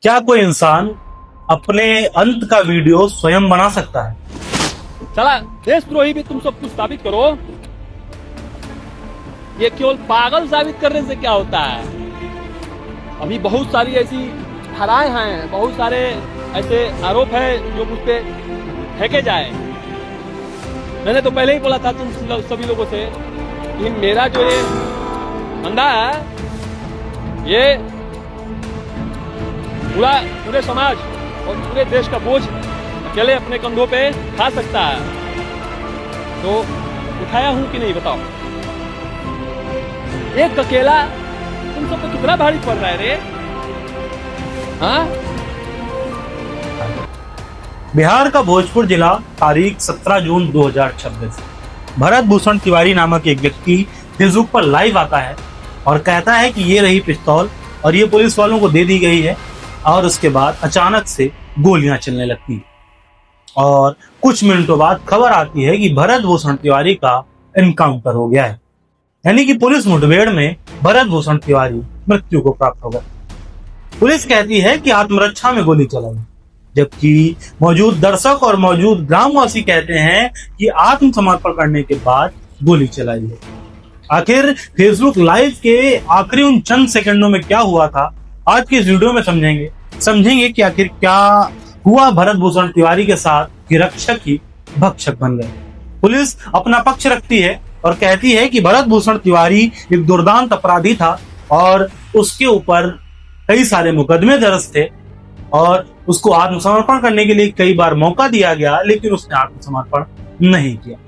क्या कोई इंसान अपने अंत का वीडियो स्वयं बना सकता है? चला देशद्रोही भी तुम सब कुछ साबित करो। ये केवल पागल साबित करने से क्या होता है? अभी बहुत सारी ऐसी धाराएं हैं, बहुत सारे ऐसे आरोप है जो मुझ पे फेंके जाए। मैंने तो पहले ही बोला था तुम सभी लोगों से कि मेरा जो ये बंदा है ये पूरे समाज और पूरे देश का बोझ अकेले अपने कंधों पे खा सकता है। तो उठाया हूं कि नहीं बताओ? एक अकेला तुम सब पे कितना भारी पड़ रहा है रे? हाँ? बिहार का भोजपुर जिला, तारीख 17 जून 2026। भरत भूषण तिवारी नामक एक व्यक्ति फेसबुक पर लाइव आता है और कहता है कि ये रही पिस्तौल और ये पुलिस वालों को दे दी गई है। और उसके बाद अचानक से गोलियां चलने लगती है और कुछ मिनटों बाद खबर आती है कि भरत भूषण तिवारी का एनकाउंटर हो गया है, यानी कि पुलिस मुठभेड़ में भरत भूषण तिवारी मृत्यु को प्राप्त हो गए। पुलिस कहती है कि आत्मरक्षा में गोली चलाई, जबकि मौजूद दर्शक और मौजूद ग्रामवासी कहते हैं कि आत्मसमर्पण करने के बाद गोली चलाई है। आखिर फेसबुक लाइव के आखिरी उन चंद सेकंडों में क्या हुआ था, आज के इस वीडियो में समझेंगे कि आखिर क्या हुआ भरत भूषण तिवारी के साथ कि रक्षक ही भक्षक बन गए। पुलिस अपना पक्ष रखती है और कहती है कि भरत भूषण तिवारी एक दुर्दांत अपराधी था और उसके ऊपर कई सारे मुकदमे दर्ज थे और उसको आत्मसमर्पण करने के लिए कई बार मौका दिया गया, लेकिन उसने आत्मसमर्पण नहीं किया,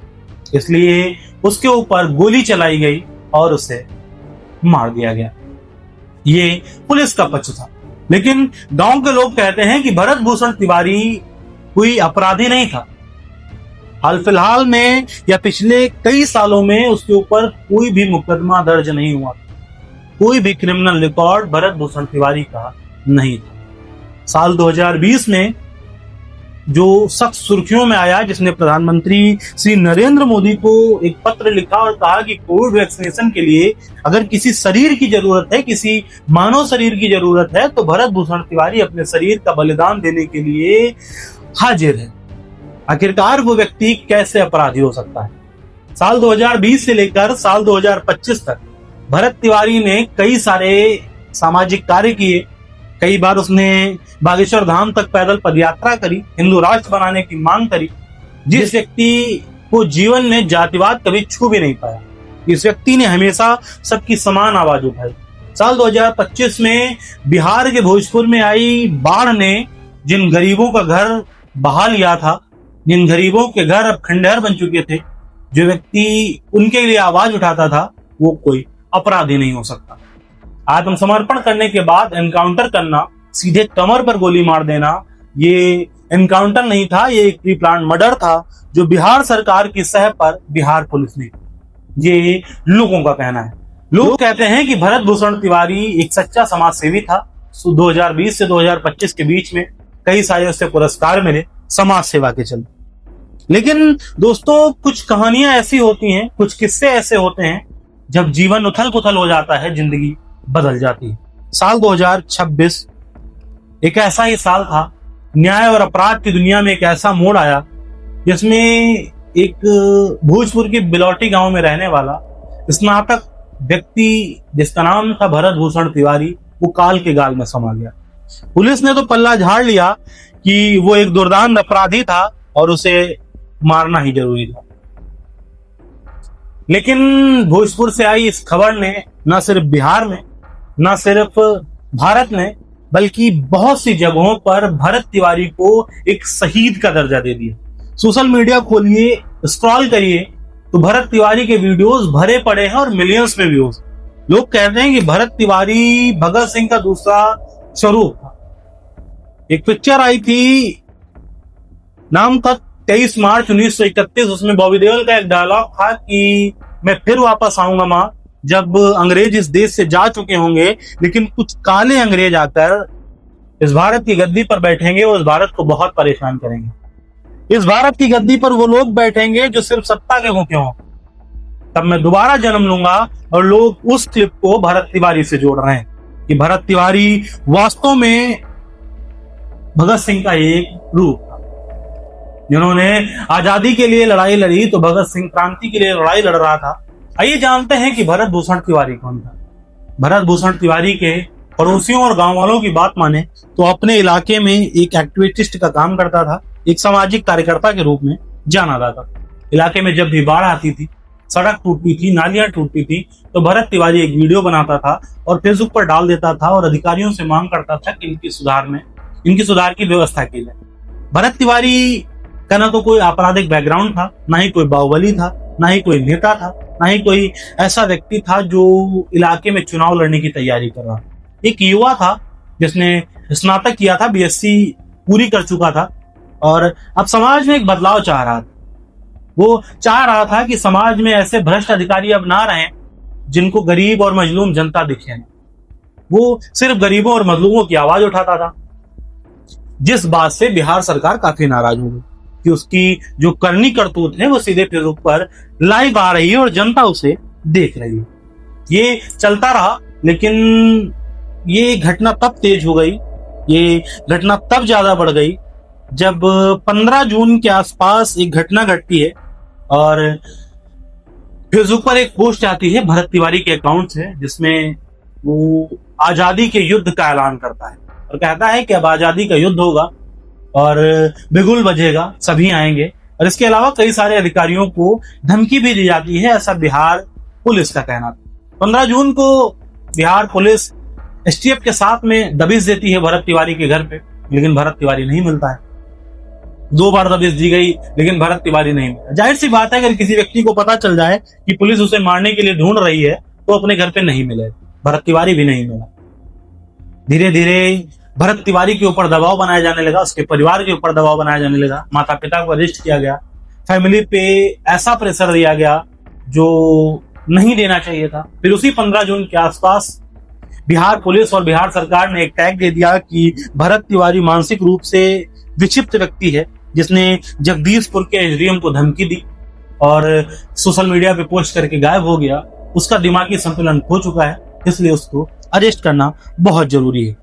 इसलिए उसके ऊपर गोली चलाई गई और उसे मार दिया गया। ये पुलिस का पक्ष था, लेकिन गांव के लोग कहते हैं कि भरत भूषण तिवारी कोई अपराधी नहीं था। हाल फिलहाल में या पिछले कई सालों में उसके ऊपर कोई भी मुकदमा दर्ज नहीं हुआ, कोई भी क्रिमिनल रिकॉर्ड भरत भूषण तिवारी का नहीं था। साल 2020 में जो शख्स सुर्खियों में आया, जिसने प्रधानमंत्री श्री नरेंद्र मोदी को एक पत्र लिखा और कहा कि कोविड वैक्सीनेशन के लिए अगर किसी शरीर की जरूरत है, किसी मानव शरीर की जरूरत है, तो भरत भूषण तिवारी अपने शरीर का बलिदान देने के लिए हाजिर है। आखिरकार वो व्यक्ति कैसे अपराधी हो सकता है? साल 2020 से लेकर साल 2025 तक भरत तिवारी ने कई सारे सामाजिक कार्य किए। कई बार उसने बागेश्वर धाम तक पैदल पदयात्रा करी, हिंदू राष्ट्र बनाने की मांग करी, जिस व्यक्ति को जीवन में जातिवाद कभी छू भी नहीं पाया। इस व्यक्ति ने हमेशा सबकी समान आवाज उठाई। साल 2025 में बिहार के भोजपुर में आई बाढ़ ने जिन गरीबों का घर बहा लिया था, जिन गरीबों के घर अब खंडहर बन चुके थे, जो व्यक्ति उनके लिए आवाज उठाता था, वो कोई अपराधी नहीं हो सकता। आत्मसमर्पण करने के बाद एनकाउंटर करना, सीधे कमर पर गोली मार देना, ये एनकाउंटर नहीं था, ये एक प्री प्लान मर्डर था जो बिहार सरकार की सह पर बिहार पुलिस ने, ये लोगों का कहना है। लोग कहते हैं कि भरत भूषण तिवारी एक सच्चा समाज सेवी था। 2020 से 2025 के बीच में कई सारे उससे पुरस्कार मिले समाज सेवा के चलते। लेकिन दोस्तों, कुछ कहानियां ऐसी होती हैं, कुछ किस्से ऐसे होते हैं, जब जीवन उथल पुथल हो जाता है, जिंदगी बदल जाती है। साल 2026 एक ऐसा ही साल था, न्याय और अपराध की दुनिया में एक ऐसा मोड़ आया जिसमें एक भोजपुर के बिलौटी गांव में रहने वाला स्नातक व्यक्ति, जिसका नाम था भरत भूषण तिवारी, वो काल के गाल में समा गया। पुलिस ने तो पल्ला झाड़ लिया कि वो एक दुर्दांत अपराधी था और उसे मारना ही जरूरी था, लेकिन भोजपुर से आई इस खबर ने न सिर्फ बिहार में, न सिर्फ भारत में, बल्कि बहुत सी जगहों पर भरत तिवारी को एक शहीद का दर्जा दे दिया। सोशल मीडिया खोलिए, स्क्रॉल करिए तो भरत तिवारी के वीडियोस भरे पड़े हैं और मिलियंस में व्यूज। लोग कहते हैं कि भरत तिवारी भगत सिंह का दूसरा स्वरूप था। एक पिक्चर आई थी, नाम था 23 मार्च 1931। उसमें बॉबी देओल का एक डायलॉग था कि मैं फिर वापस आऊंगा मां, जब अंग्रेज इस देश से जा चुके होंगे, लेकिन कुछ काले अंग्रेज आकर इस भारत की गद्दी पर बैठेंगे और इस भारत को बहुत परेशान करेंगे। इस भारत की गद्दी पर वो लोग बैठेंगे जो सिर्फ सत्ता के भूखे हों। तब मैं दोबारा जन्म लूंगा। और लोग उस क्लिप को भरत तिवारी से जोड़ रहे हैं कि भरत तिवारी वास्तव में भगत सिंह का एक रूप था। जिन्होंने आजादी के लिए लड़ाई लड़ी, तो भगत सिंह क्रांति के लिए लड़ाई लड़ रहा था। आइए जानते हैं कि भरत भूषण तिवारी कौन था। भरत भूषण तिवारी के पड़ोसियों और गांव वालों की बात माने तो अपने इलाके में एक एक्टिविस्ट का काम करता था, एक सामाजिक कार्यकर्ता के रूप में जाना जाता था। इलाके में जब भी बाढ़ आती थी, सड़क टूटती थी, नालियां टूटती थी, तो भरत तिवारी एक वीडियो बनाता था और फेसबुक पर डाल देता था और अधिकारियों से मांग करता था कि इनकी सुधार की व्यवस्था की जाए। भरत तिवारी का ना तो कोई आपराधिक बैकग्राउंड था, ना ही कोई बाहुबली था, ना ही कोई नेता था, ना ही कोई ऐसा व्यक्ति था जो इलाके में चुनाव लड़ने की तैयारी कर रहा। एक युवा था जिसने स्नातक किया था, बीएससी पूरी कर चुका था और अब समाज में एक बदलाव चाह रहा था। वो चाह रहा था कि समाज में ऐसे भ्रष्ट अधिकारी अब ना रहें जिनको गरीब और मजलूम जनता दिखे। वो सिर्फ गरीबों और मजलूमों की आवाज उठाता था, जिस बात से बिहार सरकार काफी नाराज हो गई कि उसकी जो करनी करतूत है वो सीधे फेसबुक पर लाइव आ रही है और जनता उसे देख रही है। ये चलता रहा, लेकिन ये घटना तब तेज हो गई, ये घटना तब ज्यादा बढ़ गई जब 15 जून के आसपास एक घटना घटती है और फेसबुक पर एक पोस्ट आती है भरत तिवारी के अकाउंट से, जिसमें वो आजादी के युद्ध का ऐलान करता है और कहता है कि अब आजादी का युद्ध होगा और बिगुल बजेगा, सभी आएंगे। और इसके अलावा कई सारे अधिकारियों को धमकी भी दी जाती है, ऐसा बिहार पुलिस का कहना था। 15 जून को बिहार पुलिस एसटीएफ के साथ में दबिश देती है भरत तिवारी के घर पे, लेकिन भरत तिवारी नहीं मिलता है। 2 बार दबिश दी गई, लेकिन भरत तिवारी नहीं मिला। जाहिर सी बात है, अगर किसी व्यक्ति को पता चल जाए कि पुलिस उसे मारने के लिए ढूंढ रही है तो अपने घर पे नहीं मिले। भरत तिवारी भी नहीं मिला। धीरे धीरे भरत तिवारी के ऊपर दबाव बनाया जाने लगा, उसके परिवार के ऊपर दबाव बनाया जाने लगा, माता पिता को अरेस्ट किया गया, फैमिली पे ऐसा प्रेशर दिया गया जो नहीं देना चाहिए था। फिर उसी 15 जून के आसपास बिहार पुलिस और बिहार सरकार ने एक टैग दे दिया कि भरत तिवारी मानसिक रूप से विक्षिप्त व्यक्ति है, जिसने जगदीशपुर के एसडीएम को धमकी दी और सोशल मीडिया पे पोस्ट करके गायब हो गया। उसका दिमागी संतुलन खो चुका है, इसलिए उसको अरेस्ट करना बहुत जरूरी है।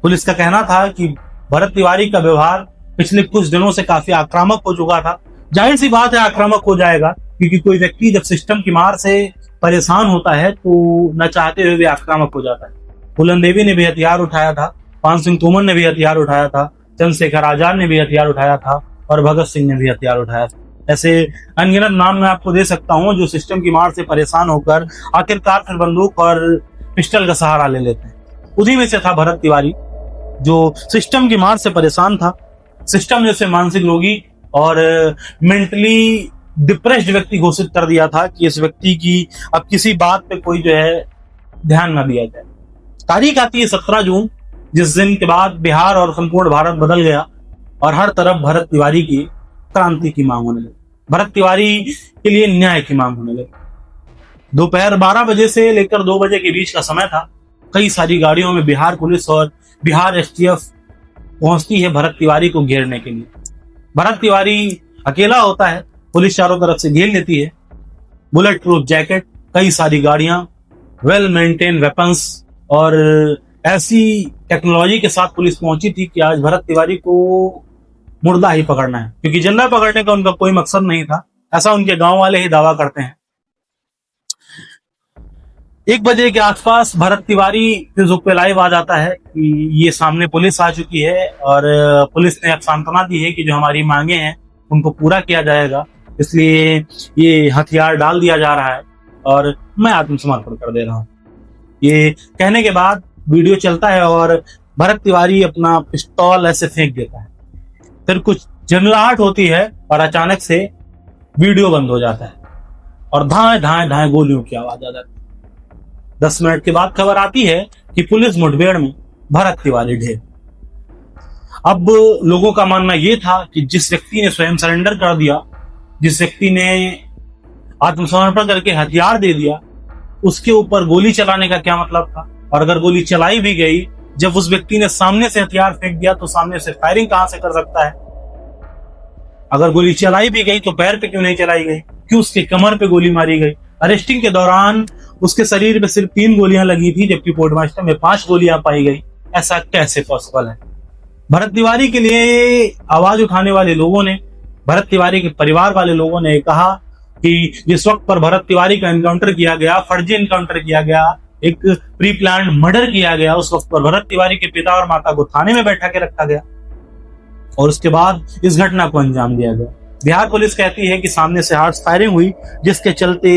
पुलिस का कहना था कि भरत तिवारी का व्यवहार पिछले कुछ दिनों से काफी आक्रामक हो चुका था। जाहिर सी बात है, आक्रामक हो जाएगा, क्योंकि कोई व्यक्ति जब सिस्टम की मार से परेशान होता है तो न चाहते हुए भी आक्रामक हो जाता है। फूलन देवी ने भी हथियार उठाया था, पान सिंह तोमर ने भी हथियार उठाया था, चंद्रशेखर आजाद ने भी हथियार उठाया था और भगत सिंह ने भी हथियार उठाया था। ऐसे अनगिनत नाम मैं आपको दे सकता हूं जो सिस्टम की मार से परेशान होकर आखिरकार फिर बंदूक और पिस्टल का सहारा ले लेते हैं। उन्हीं में से था भरत तिवारी, जो सिस्टम की मार से परेशान था। सिस्टम ने उसे मानसिक रोगी और मेंटली डिप्रेस्ड व्यक्ति घोषित कर दिया था कि इस व्यक्ति की अब किसी बात पे कोई जो है ध्यान न दिया जाए। तारीख आती है 17 जून, जिस दिन के बाद बिहार और संपूर्ण भारत बदल गया और हर तरफ भरत तिवारी की क्रांति की मांग होने लगी, भरत तिवारी के लिए न्याय की मांग होने लगी। दोपहर 12 बजे से लेकर 2 बजे के बीच का समय था। कई सारी गाड़ियों में बिहार पुलिस और बिहार एसटीएफ पहुंचती है भरत तिवारी को घेरने के लिए। भरत तिवारी अकेला होता है, पुलिस चारों तरफ से घेर लेती है। बुलेट प्रूफ जैकेट, कई सारी गाड़ियां, वेल मेंटेन वेपन्स और ऐसी टेक्नोलॉजी के साथ पुलिस पहुंची थी कि आज भरत तिवारी को मुर्दा ही पकड़ना है, क्योंकि जिंदा पकड़ने का उनका कोई मकसद नहीं था, ऐसा उनके गांव वाले ही दावा करते हैं। 1 बजे के आसपास भरत तिवारी फेसबुक पे लाइव आ जाता है कि ये सामने पुलिस आ चुकी है और पुलिस ने अब सांत्वना दी है कि जो हमारी मांगे हैं उनको पूरा किया जाएगा, इसलिए ये हथियार डाल दिया जा रहा है और मैं आत्मसमर्पण कर दे रहा हूँ। ये कहने के बाद वीडियो चलता है और भरत तिवारी अपना पिस्तौल ऐसे फेंक देता है। फिर कुछ झंझलाहट होती है और अचानक से वीडियो बंद हो जाता है और धाए धाए धाए गोलियों की आवाज आ जाती है। 10 मिनट के बाद खबर आती है कि पुलिस मुठभेड़ में भरत तिवारी ढेर। अब लोगों का मानना यह था कि जिस व्यक्ति ने स्वयं सरेंडर कर दिया, जिस व्यक्ति ने आत्मसमर्पण करके हथियार दे दिया, उसके ऊपर गोली चलाने का क्या मतलब था? और अगर गोली चलाई भी गई, जब उस व्यक्ति ने सामने से हथियार फेंक दिया तो सामने से फायरिंग कहां से कर सकता है? अगर गोली चलाई भी गई तो पैर पे क्यों नहीं चलाई गई? क्यों उसके कमर पे गोली मारी गई? अरेस्टिंग के दौरान उसके शरीर में सिर्फ 3 गोलियां लगी थी, जबकि पोस्टमास्टर में 5 गोलियां पाई गई। ऐसा कैसे पॉसिबल है? भरत तिवारी के लिए आवाज उठाने वाले लोगों ने, भरत तिवारी के परिवार वाले लोगों ने कहा कि जिस वक्त पर भरत तिवारी का एनकाउंटर किया गया, फर्जी एनकाउंटर किया गया, एक प्री प्लान मर्डर किया गया, उस वक्त पर भरत तिवारी के पिता और माता को थाने में बैठा के रखा गया और उसके बाद इस घटना को अंजाम दिया गया। बिहार पुलिस कहती है कि सामने से हार्ड फायरिंग हुई, जिसके चलते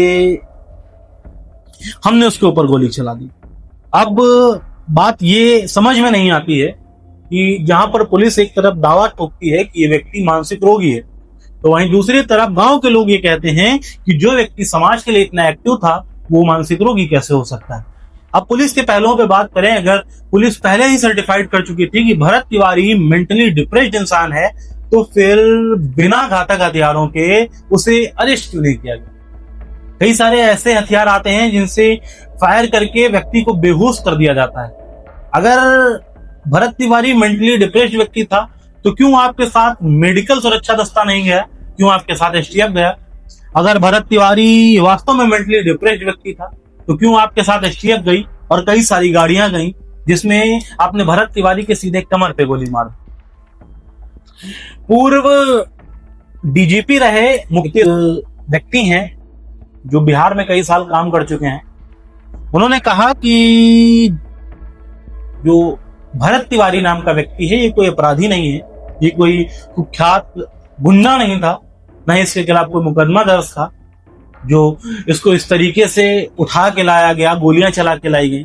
हमने उसके ऊपर गोली चला दी। अब बात ये समझ में नहीं आती है कि जहां पर पुलिस एक तरफ दावा ठोकती है कि ये व्यक्ति मानसिक रोगी है, तो वहीं दूसरी तरफ गांव के लोग ये कहते हैं कि जो व्यक्ति समाज के लिए इतना एक्टिव था वो मानसिक रोगी कैसे हो सकता है। अब पुलिस के पहलुओं पे बात करें, अगर पुलिस पहले ही सर्टिफाइड कर चुकी थी कि भरत तिवारी मेंटली डिप्रेस्ड इंसान है, तो फिर बिना घातक हथियारों के उसे अरेस्ट क्यों नहीं किया गया? कई सारे ऐसे हथियार आते हैं जिनसे फायर करके व्यक्ति को बेहोश कर दिया जाता है। अगर भरत तिवारी मेंटली डिप्रेस्ड व्यक्ति था तो क्यों आपके साथ मेडिकल सुरक्षा दस्ता नहीं गया? क्यों आपके साथ एसटीएफ गया? अगर भरत तिवारी वास्तव में मेंटली डिप्रेस्ड व्यक्ति था तो क्यों आपके साथ एसटीएफ गई और कई सारी गाड़ियां गई जिसमें आपने भरत तिवारी के सीधे कमर पे गोली मार दी? पूर्व डीजीपी रहे मुख्य व्यक्ति हैं जो बिहार में कई साल काम कर चुके हैं, उन्होंने कहा कि जो भरत तिवारी नाम का व्यक्ति है ये कोई अपराधी नहीं है, ये कोई कुख्यात गुंडा नहीं था, न इसके खिलाफ कोई मुकदमा दर्ज था जो इसको इस तरीके से उठा के लाया गया, गोलियां चला के लाई गई।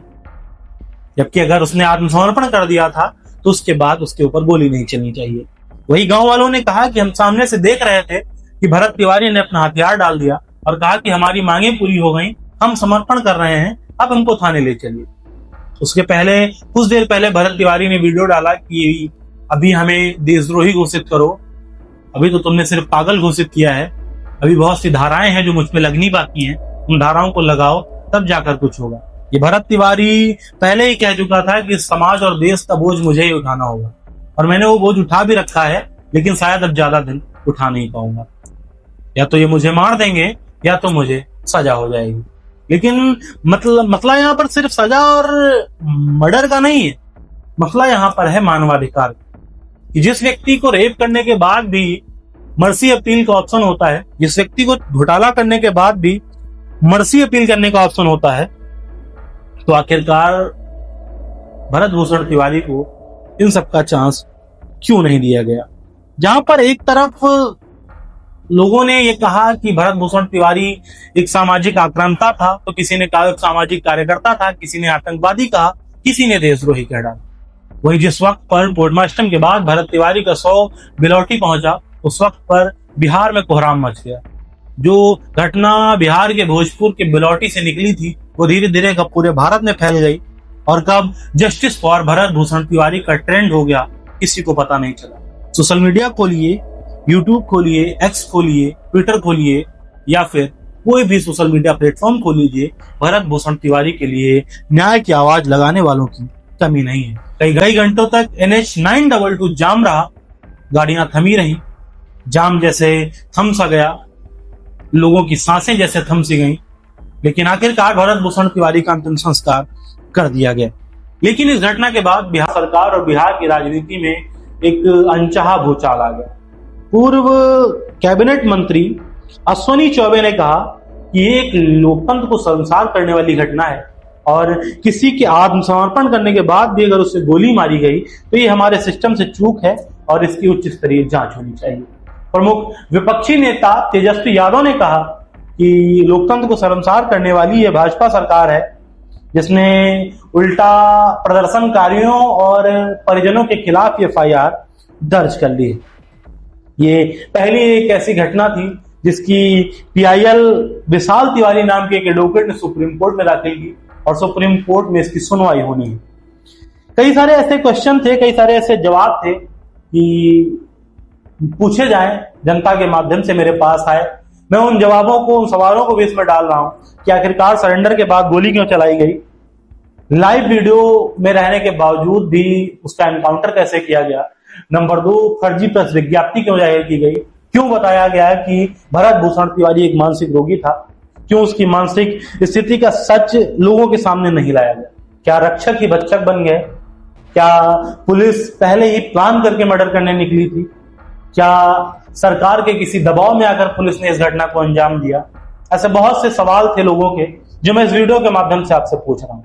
जबकि अगर उसने आत्मसमर्पण कर दिया था तो उसके बाद उसके ऊपर गोली नहीं चलनी चाहिए। वही गांव वालों ने कहा कि हम सामने से देख रहे थे कि भरत तिवारी ने अपना हथियार डाल दिया और कहा कि हमारी मांगे पूरी हो गई, हम समर्पण कर रहे हैं, अब हमको थाने ले चलिए। उसके पहले कुछ देर पहले भरत तिवारी ने वीडियो डाला कि अभी हमें देशद्रोही घोषित करो, अभी तो तुमने सिर्फ पागल घोषित किया है, अभी बहुत सी धाराएं हैं जो मुझ पे लगनी बाकी हैं, उन धाराओं को लगाओ तब जाकर कुछ होगा। ये भरत तिवारी पहले ही कह चुका था कि समाज और देश का बोझ मुझे ही उठाना होगा और मैंने वो बोझ उठा भी रखा है, लेकिन शायद अब ज्यादा दिन उठा नहीं पाऊंगा। या तो ये मुझे मार देंगे या तो मुझे सजा हो जाएगी। लेकिन मसला यहाँ पर सिर्फ सजा और मर्डर का नहीं है, मसला यहाँ पर है मानवाधिकार कि जिस व्यक्ति को रेप करने के बाद भी मर्सी अपील का ऑप्शन होता है, जिस व्यक्ति को घोटाला करने के बाद भी मर्सी अपील करने का ऑप्शन होता है, तो आखिरकार भरत भूषण तिवारी को इन सब का चांस क्यों नहीं दिया गया? जहां पर एक तरफ लोगों ने ये कहा कि भरत भूषण तिवारी एक सामाजिक आक्रांता था, तो किसी ने कहा सामाजिक कार्यकर्ता था, किसी ने आतंकवादी कहा, किसी ने देशद्रोही कह डाला। वही जिस वक्त पर पोस्टमार्टम के बाद भरत तिवारी का शव बिलौटी पहुंचा, उस वक्त पर बिहार में कोहराम मच गया। जो घटना बिहार के भोजपुर के बिलौटी से निकली थी वो धीरे धीरे कब पूरे भारत में फैल गई और कब जस्टिस फॉर भरत भूषण तिवारी का ट्रेंड हो गया किसी को पता नहीं चला। सोशल मीडिया खोलिए, यूट्यूब खोलिए, एक्स खोलिए, ट्विटर खोलिए या फिर कोई भी सोशल मीडिया प्लेटफॉर्म खोल लीजिए, भरत भूषण तिवारी के लिए न्याय की आवाज लगाने वालों की कमी नहीं है। कई घंटों तक NH 922 जाम रहा, गाड़ियां थमी रही, जाम जैसे थम सा गया, लोगों की सांसें जैसे थम सी गईं, लेकिन आखिरकार भरत भूषण तिवारी का अंतिम संस्कार कर दिया गया। लेकिन इस घटना के बाद बिहार सरकार और बिहार की राजनीति में एक अनचाहा भूचाल आ गया। पूर्व कैबिनेट मंत्री अश्विनी चौबे ने कहा कि ये एक लोकतंत्र को शर्मसार करने वाली घटना है और किसी के आत्मसमर्पण करने के बाद भी अगर उससे गोली मारी गई तो ये हमारे सिस्टम से चूक है और इसकी उच्च स्तरीय जांच होनी चाहिए। प्रमुख विपक्षी नेता तेजस्वी यादव ने कहा कि लोकतंत्र को शर्मसार करने वाली ये भाजपा सरकार है जिसने उल्टा प्रदर्शनकारियों और परिजनों के खिलाफ FIR दर्ज कर ली है। ये पहली एक ऐसी घटना थी जिसकी PIL विशाल तिवारी नाम के एक एडवोकेट ने सुप्रीम कोर्ट में दाखिल की और सुप्रीम कोर्ट में इसकी सुनवाई होनी है। कई सारे ऐसे क्वेश्चन थे, कई सारे ऐसे जवाब थे कि पूछे जाएं जनता के माध्यम से मेरे पास आए। मैं उन जवाबों को, उन सवालों को भी इसमें डाल रहा हूं कि आखिरकार सरेंडर के बाद गोली क्यों चलाई गई, लाइव वीडियो में रहने के बावजूद भी उसका एनकाउंटर कैसे किया गया, नंबर 2 फर्जी प्रेस विज्ञप्ति क्यों जाहिर की गई, क्यों बताया गया कि भरत भूषण तिवारी एक मानसिक रोगी था, क्यों उसकी मानसिक स्थिति का सच लोगों के सामने नहीं लाया गया, क्या रक्षक ही भक्षक बन गए, क्या पुलिस पहले ही प्लान करके मर्डर करने निकली थी? क्या सरकार के किसी दबाव में आकर पुलिस ने इस घटना को अंजाम दिया? ऐसे बहुत से सवाल थे लोगों के जो मैं इस वीडियो के माध्यम से आपसे पूछ रहा हूं।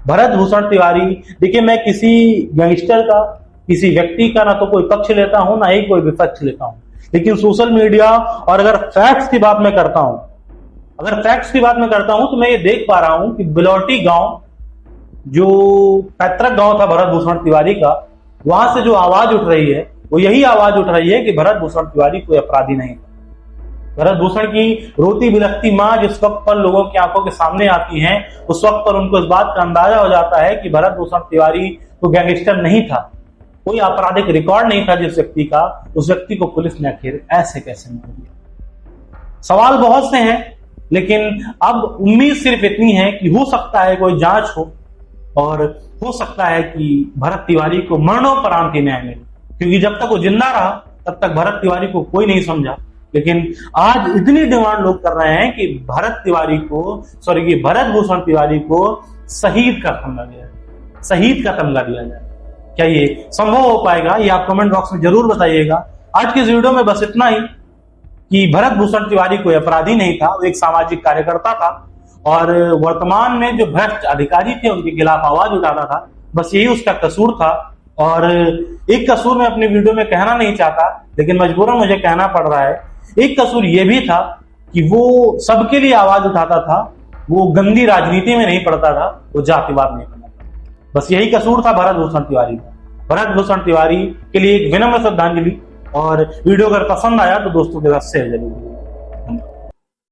भरत भूषण तिवारी, देखिए मैं किसी गैंगस्टर का, किसी व्यक्ति का ना तो कोई पक्ष लेता हूं ना ही कोई विपक्ष लेता हूं, लेकिन सोशल मीडिया और अगर फैक्ट्स की बात मैं करता हूं, तो मैं ये देख पा रहा हूं कि बिलौटी गांव, जो पैतृक गांव था भरत भूषण तिवारी का, वहां से जो आवाज उठ रही है वो यही आवाज उठ रही है कि भरत भूषण तिवारी कोई अपराधी नहीं था। भरत भूषण की रोती बिलखती मां जिस वक्त पर लोगों की आंखों के सामने आती हैं, उस वक्त पर उनको इस बात का अंदाजा हो जाता है कि भरत भूषण तिवारी तो गैंगस्टर नहीं था, कोई आपराधिक रिकॉर्ड नहीं था जिस व्यक्ति का, उस व्यक्ति को पुलिस ने आखिर ऐसे कैसे मार दिया। सवाल बहुत से हैं, लेकिन अब उम्मीद सिर्फ इतनी है कि हो सकता है कोई जांच हो और हो सकता है कि भरत तिवारी को मरणोपरांत न्याय मिले, क्योंकि जब तक वो जिंदा रहा तब तक भरत तिवारी को कोई नहीं समझा। लेकिन आज इतनी डिमांड लोग कर रहे हैं कि भरत भूषण तिवारी को शहीद का तमगा दिया जाए, शहीद का तमगा दिया जाए। क्या ये संभव हो पाएगा? ये आप कमेंट बॉक्स में जरूर बताइएगा। आज के इस वीडियो में बस इतना ही कि भरत भूषण तिवारी कोई अपराधी नहीं था, वो एक सामाजिक कार्यकर्ता था और वर्तमान में जो भ्रष्ट अधिकारी थे उनके खिलाफ आवाज उठाता था, बस यही उसका कसूर था। और एक कसूर मैं अपनी वीडियो में कहना नहीं चाहता, लेकिन मजबूरन मुझे कहना पड़ रहा है। एक कसूर यह भी था कि वो सबके लिए आवाज उठाता था, वो गंदी राजनीति में नहीं पड़ता था, वो जातिवाद नहीं करता था। बस यही कसूर था भरत भूषण तिवारी का। भरत भूषण तिवारी के लिए एक विनम्र श्रद्धांजलि, और वीडियो अगर पसंद आया तो दोस्तों के साथ शेयर जरूर।